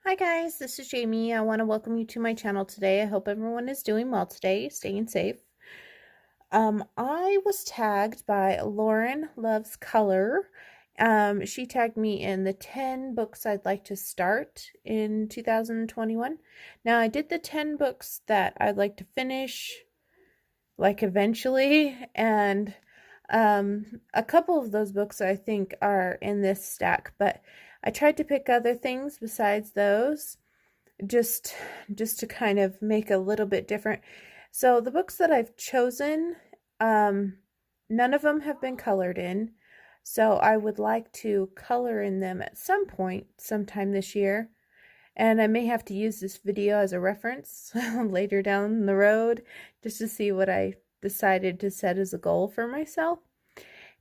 Hi guys, this is Jamie. I want to welcome you to my channel today. I hope everyone is doing well today, staying safe. I was tagged by Lauren Loves Color. She tagged me in the 10 books I'd like to start in 2021. Now, I did the 10 books that I'd like to finish, like eventually, and a couple of those books I think are in this stack, but I tried to pick other things besides those just to kind of make a little bit different. So the books that I've chosen, none of them have been colored in. So I would like to color in them at some point, sometime this year. And I may have to use this video as a reference later down the road just to see what I decided to set as a goal for myself.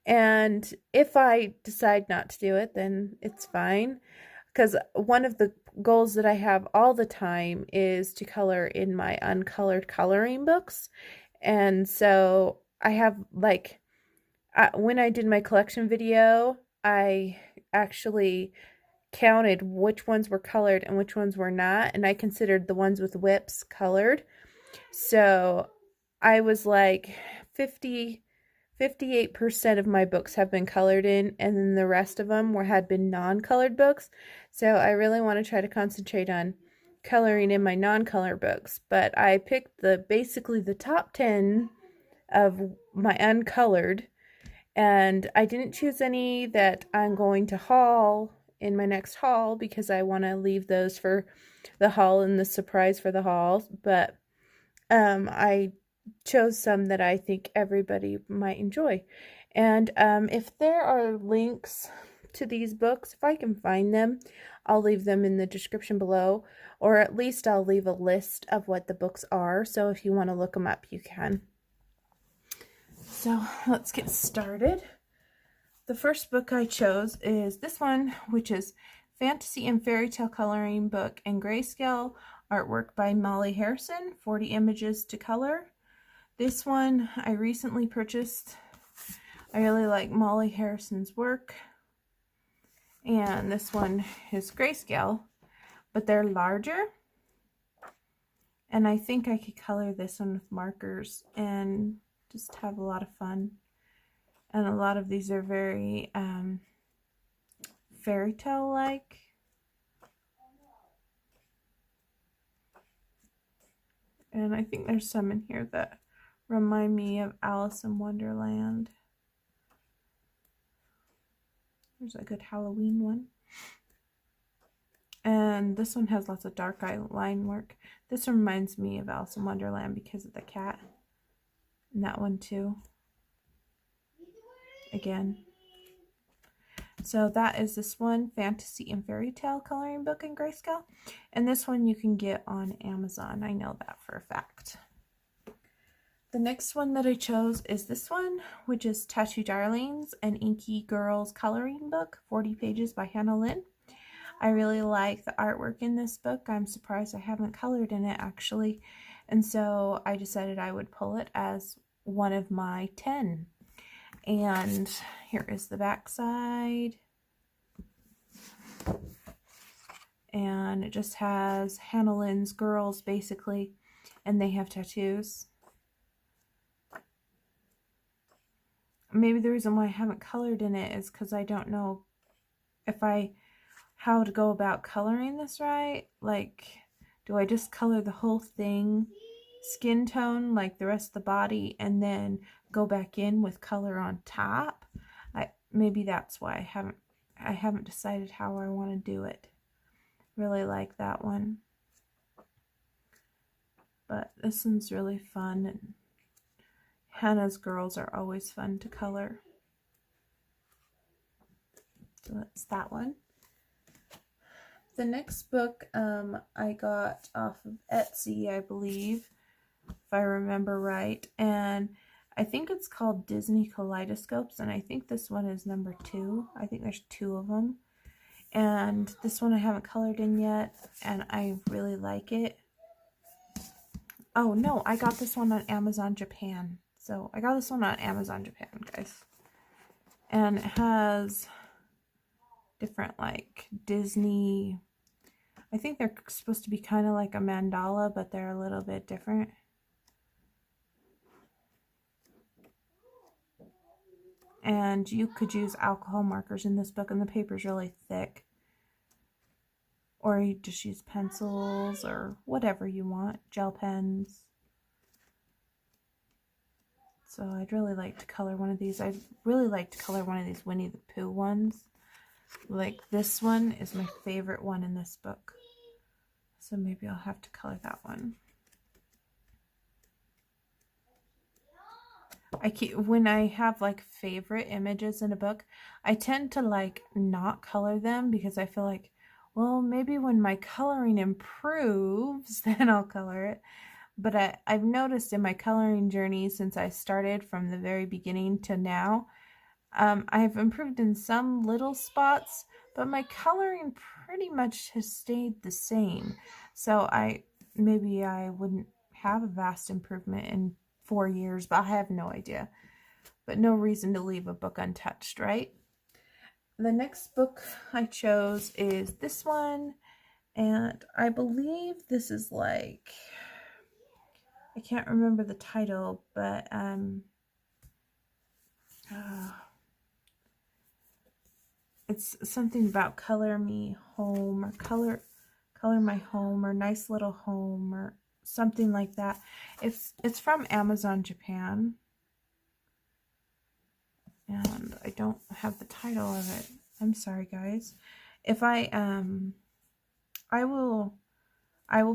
And if I decide not to do it, then it's fine. Because one of the goals that I have all the time is to color in my uncolored coloring books. And so I have, like, when I did my collection video, I actually counted which ones were colored and which ones were not. And I considered the ones with whips colored. So I was like 58% of my books have been colored in, and then the rest of them had been non-colored books. So I really want to try to concentrate on coloring in my non-color books. But I picked basically the top 10 of my uncolored, and I didn't choose any that I'm going to haul in my next haul because I want to leave those for the haul and the surprise for the haul. But I chose some that I think everybody might enjoy. And if there are links to these books, if I can find them, I'll leave them in the description below, or at least I'll leave a list of what the books are, so if you want to look them up, you can. So let's get started. The first book I chose is this one, which is Fantasy and Fairytale Coloring Book in Greyscale, artwork by Molly Harrison, 40 images to color. This one I recently purchased. I really like Molly Harrison's work. And this one is Greyscale, but they're larger. And I think I could color this one with markers and just have a lot of fun. And a lot of these are very fairytale-like. And I think there's some in here that remind me of Alice in Wonderland. There's a good Halloween one. And this one has lots of dark line work. This reminds me of Alice in Wonderland because of the cat. And that one too. Again. So that is this one, Fantasy and Fairytale Coloring Book in Greyscale. And this one you can get on Amazon. I know that for a fact. The next one that I chose is this one, which is Tattoo Darlings, an Inky Girls Coloring Book, 40 pages by Lynn. I really like the artwork in this book. I'm surprised I haven't colored in it, actually. And so I decided I would pull it as one of my 10. And here is the back side. And it just has Hannah Lynn's girls, basically, and they have tattoos. Maybe the reason why I haven't colored in it is because I don't know how to go about coloring this right. Like, do I just color the whole thing skin tone like the rest of the body and then go back in with color on top? Maybe that's why I haven't decided how I want to do it. Really like that one. But this one's really fun, and Hannah's girls are always fun to color. So that's that one. The next book I got off of Etsy, I believe, if I remember right. And I think it's called Disney Kaleidoscopes, and I think this one is number 2. I think there's 2 of them. And this one I haven't colored in yet, and I really like it. Oh, no, I got this one on Amazon Japan. So I got this one on Amazon Japan, guys. And it has different, like, Disney I think they're supposed to be kind of like a mandala, but they're a little bit different. And you could use alcohol markers in this book, and the paper's really thick. Or you just use pencils or whatever you want, gel pens. So I'd really like to color one of these. I'd really like to color one of these Winnie the Pooh ones. Like this one is my favorite one in this book. So maybe I'll have to color that one. When I have like favorite images in a book, I tend to like not color them because I feel like, well, maybe when my coloring improves, then I'll color it. But I've noticed in my coloring journey since I started from the very beginning to now, I've improved in some little spots, but my coloring pretty much has stayed the same. So maybe I wouldn't have a vast improvement in 4 years, but I have no idea. But no reason to leave a book untouched, right? The next book I chose is this one, and I believe this is like, I can't remember the title, but it's something about color me home, or color my home, or nice little home, or something like that. It's from Amazon Japan, and I don't have the title of it. I'm sorry, guys. If I will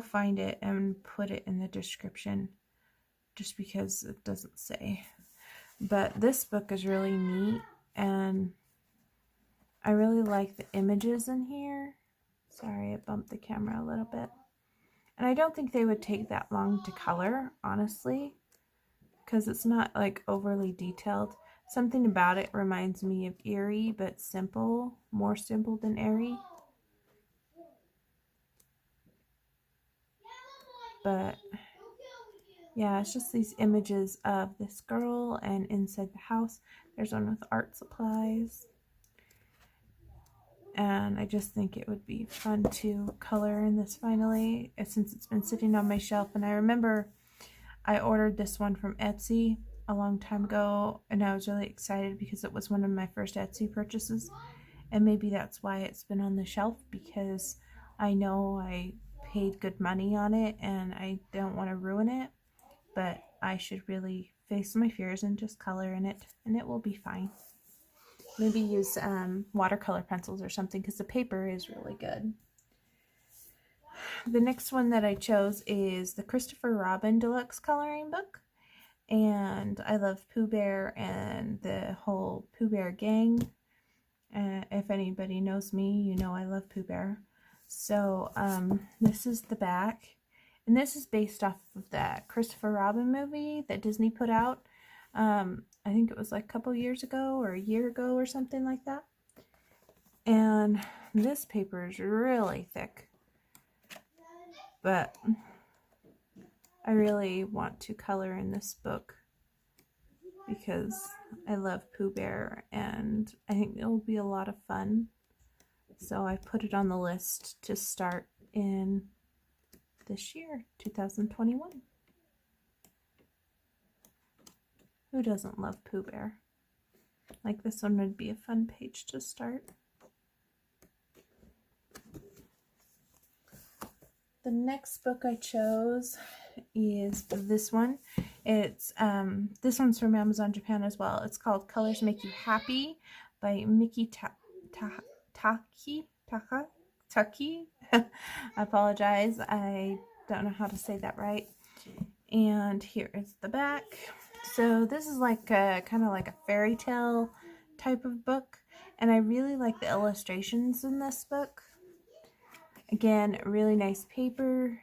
find it and put it in the description, just because it doesn't say. But this book is really neat, and I really like the images in here. Sorry, I bumped the camera a little bit. And I don't think they would take that long to color, honestly, because it's not like overly detailed. Something about it reminds me of Eerie, but simple, more simple than Eerie. But yeah, it's just these images of this girl, and inside the house there's one with art supplies. And I just think it would be fun to color in this finally, since it's been sitting on my shelf. And I remember I ordered this one from Etsy a long time ago, and I was really excited because it was one of my first Etsy purchases. And maybe that's why it's been on the shelf, because I know I paid good money on it and I don't want to ruin it. But I should really face my fears and just color in it, and it will be fine. Maybe use watercolor pencils or something, because the paper is really good. The next one that I chose is the Christopher Robin Deluxe coloring book. And I love Pooh Bear and the whole Pooh Bear gang. If anybody knows me, you know I love Pooh Bear. So this is the back. And this is based off of that Christopher Robin movie that Disney put out. I think it was like a couple years ago or a year ago or something like that. And this paper is really thick. But I really want to color in this book because I love Pooh Bear and I think it will be a lot of fun. So I put it on the list to start in this year, 2021. Who doesn't love Pooh Bear? Like, this one would be a fun page to start. The next book I chose is this one. It's this one's from Amazon Japan as well. It's called Colors Make You Happy by Miki Takei. I apologize. I don't know how to say that right. And here is the back. So this is like a kind of like a fairy tale type of book, and I really like the illustrations in this book. Again, really nice paper.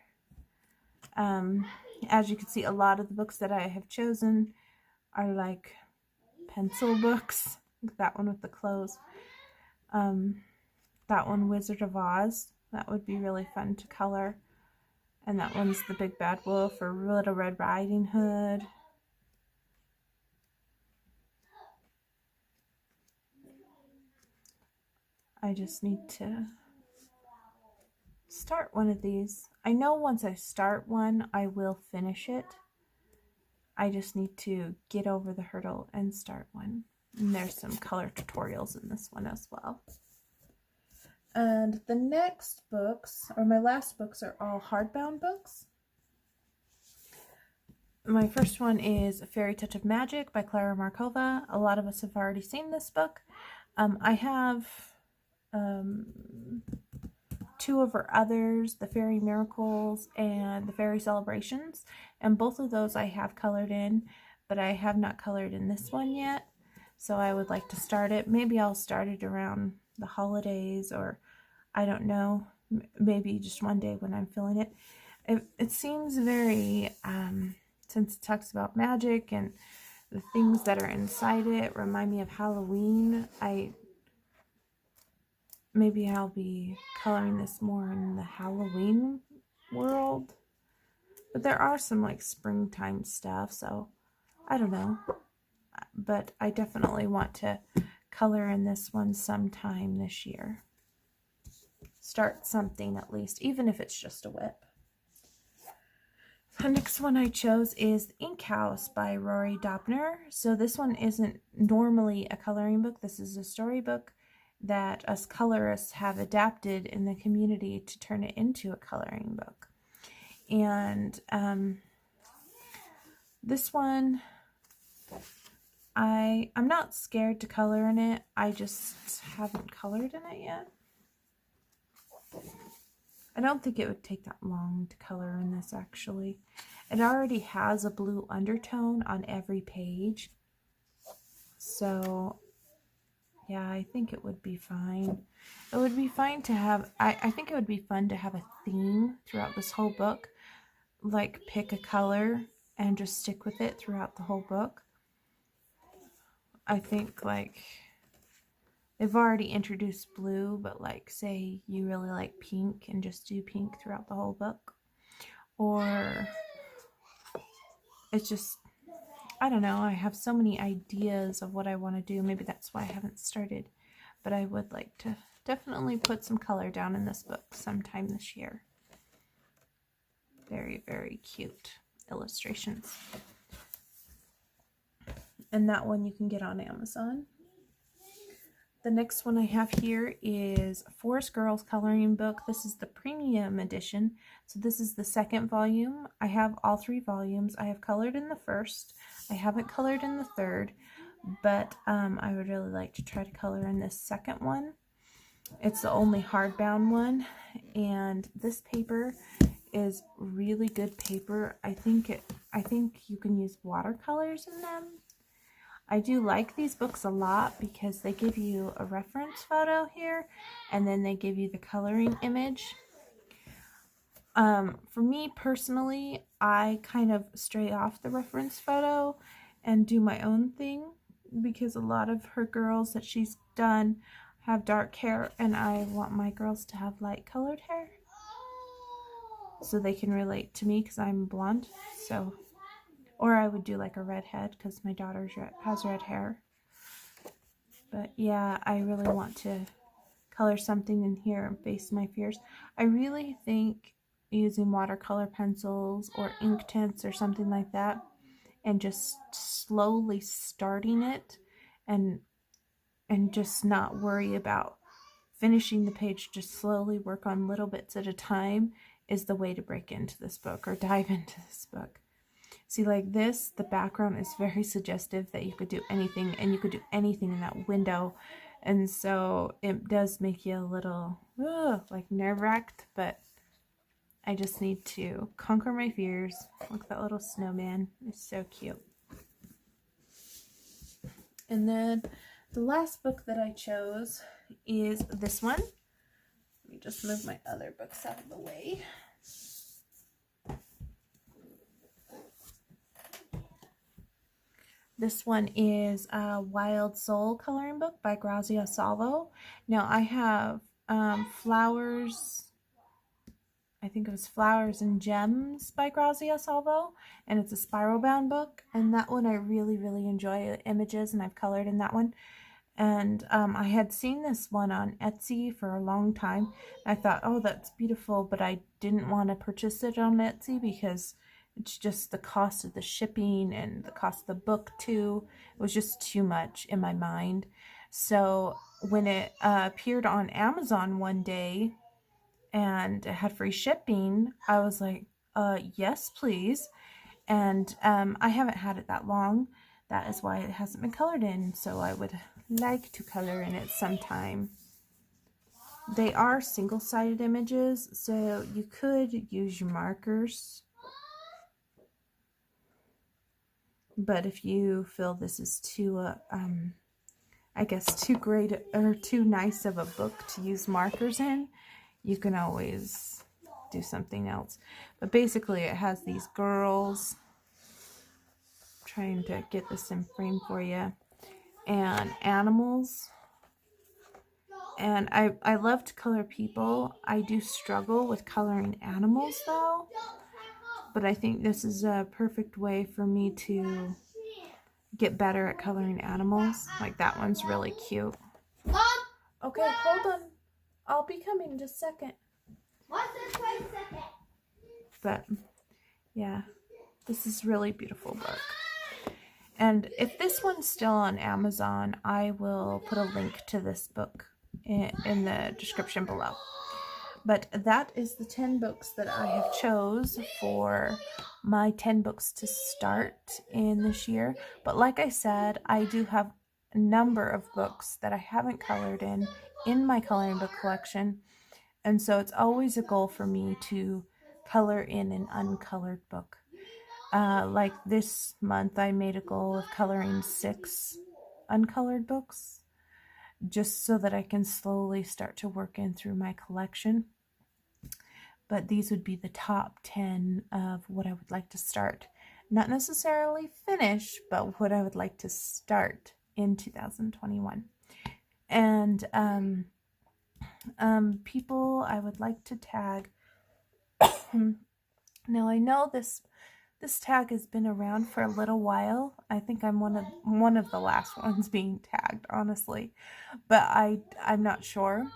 As you can see, a lot of the books that I have chosen are like pencil books. Like that one with the clothes. That one, Wizard of Oz. That would be really fun to color. And that one's The Big Bad Wolf or Little Red Riding Hood. I just need to start one of these. I know once I start one, I will finish it. I just need to get over the hurdle and start one. And there's some color tutorials in this one as well. And the next books, or my last books, are all hardbound books. My first one is A Fairy Touch of Magic by Klara Markova. A lot of us have already seen this book. I have two of her others, The Fairy Miracles and The Fairy Celebrations, and both of those I have colored in, but I have not colored in this one yet, so I would like to start it. Maybe I'll start it around the holidays, or I don't know, maybe just one day when I'm feeling it. It seems very, since it talks about magic and the things that are inside it remind me of Halloween. Maybe I'll be coloring this more in the Halloween world. But there are some like springtime stuff, so I don't know. But I definitely want to color in this one sometime this year. Start something at least, even if it's just a whip. The next one I chose is The Ink House by Rory Dobner. So this one isn't normally a coloring book. This is a storybook that us colorists have adapted in the community to turn it into a coloring book. And this one, I'm not scared to color in it. I just haven't colored in it yet. I don't think it would take that long to color in this, actually. It already has a blue undertone on every page. So yeah, I think it would be fine. It would be fine to have, I think it would be fun to have a theme throughout this whole book. Like pick a color and just stick with it throughout the whole book. I think like, they've already introduced blue, but like say you really like pink and just do pink throughout the whole book. Or it's just, I don't know, I have so many ideas of what I want to do. Maybe that's why I haven't started. But I would like to definitely put some color down in this book sometime this year. Very, very cute illustrations. And that one you can get on Amazon. The next one I have here is Forest Girls Coloring Book. This is the premium edition. So this is the second volume. I have all 3 volumes. I have colored in the first. I haven't colored in the third, but I would really like to try to color in this second one. It's the only hardbound one, and this paper is really good paper. I think you can use watercolors in them. I do like these books a lot because they give you a reference photo here, and then they give you the coloring image. For me personally, I kind of stray off the reference photo and do my own thing, because a lot of her girls that she's done have dark hair, and I want my girls to have light colored hair so they can relate to me because I'm blonde. So, or I would do like a redhead because my daughter has red hair. But yeah, I really want to color something in here and face my fears. I really think using watercolor pencils or ink tints or something like that, and just slowly starting it and just not worry about finishing the page, just slowly work on little bits at a time, is the way to break into this book or dive into this book. See, like this, the background is very suggestive that you could do anything, and you could do anything in that window. And so it does make you a little like nerve-wracked, but I just need to conquer my fears. Look at that little snowman. It's so cute. And then the last book that I chose is this one. Let me just move my other books out of the way. This one is a Wild Soul coloring book by Grazia Salvo. Now I have Flowers, I think it was Flowers and Gems by Grazia Salvo, and it's a spiral bound book, and that one I really, really enjoy the images, and I've colored in that one. And I had seen this one on Etsy for a long time. I thought, oh, that's beautiful, but I didn't want to purchase it on Etsy because it's just the cost of the shipping and the cost of the book too. It was just too much in my mind. So when it appeared on Amazon one day and it had free shipping, I was like, yes, please. And I haven't had it that long. That is why it hasn't been colored in, so I would like to color in it sometime. They are single-sided images, so you could use your markers. But if you feel this is too, I guess, too great or too nice of a book to use markers in, you can always do something else. But basically, it has these girls. Trying to get this in frame for you, and animals. And I love to color people. I do struggle with coloring animals though, but I think this is a perfect way for me to get better at coloring animals. Like that one's really cute. Mom! Okay, hold on. I'll be coming in just a second. But yeah, this is a really beautiful book. And if this one's still on Amazon, I will put a link to this book in the description below. But that is the 10 books that I have chose for my 10 books to start in this year. But like I said, I do have a number of books that I haven't colored in my coloring book collection. And so it's always a goal for me to color in an uncolored book. Like this month, I made a goal of coloring 6 uncolored books, just so that I can slowly start to work in through my collection. But these would be the top 10 of what I would like to start. Not necessarily finish, but what I would like to start in 2021. And people I would like to tag. Now I know this tag has been around for a little while. I think I'm one of the last ones being tagged, honestly, but I'm not sure.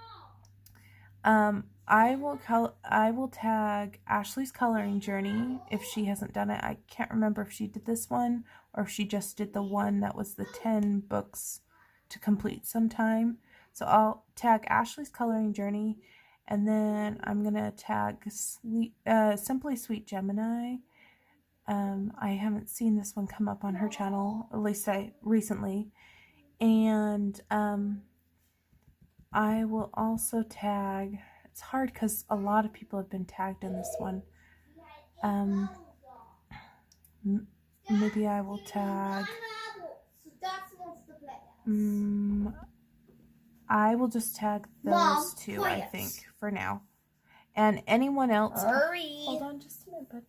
I will tag Ashley's coloring journey if she hasn't done it. I can't remember if she did this one or if she just did the one that was the 10 books to complete sometime. So I'll tag Ashley's coloring journey, and then I'm gonna tag Simply Sweet Gemini. I haven't seen this one come up on her channel, at least recently. And I will also tag, it's hard because a lot of people have been tagged in this one. Maybe I will tag, I will just tag those two, I think, for now. And anyone else, hold on just a minute, bud.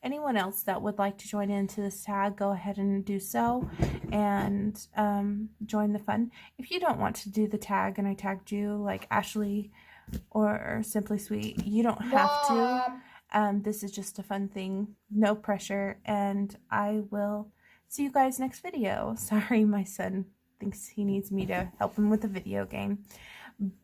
Anyone else that would like to join into this tag, go ahead and do so and join the fun. If you don't want to do the tag and I tagged you, like Ashley or Simply Sweet, you don't have to. This is just a fun thing, no pressure, and I will see you guys next video. Sorry, my son thinks he needs me to help him with a video game.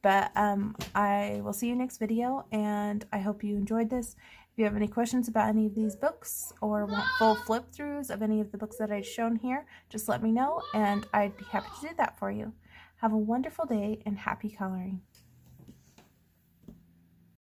But I will see you next video, and I hope you enjoyed this. If you have any questions about any of these books or want full flip-throughs of any of the books that I've shown here, just let me know, and I'd be happy to do that for you. Have a wonderful day, and happy coloring.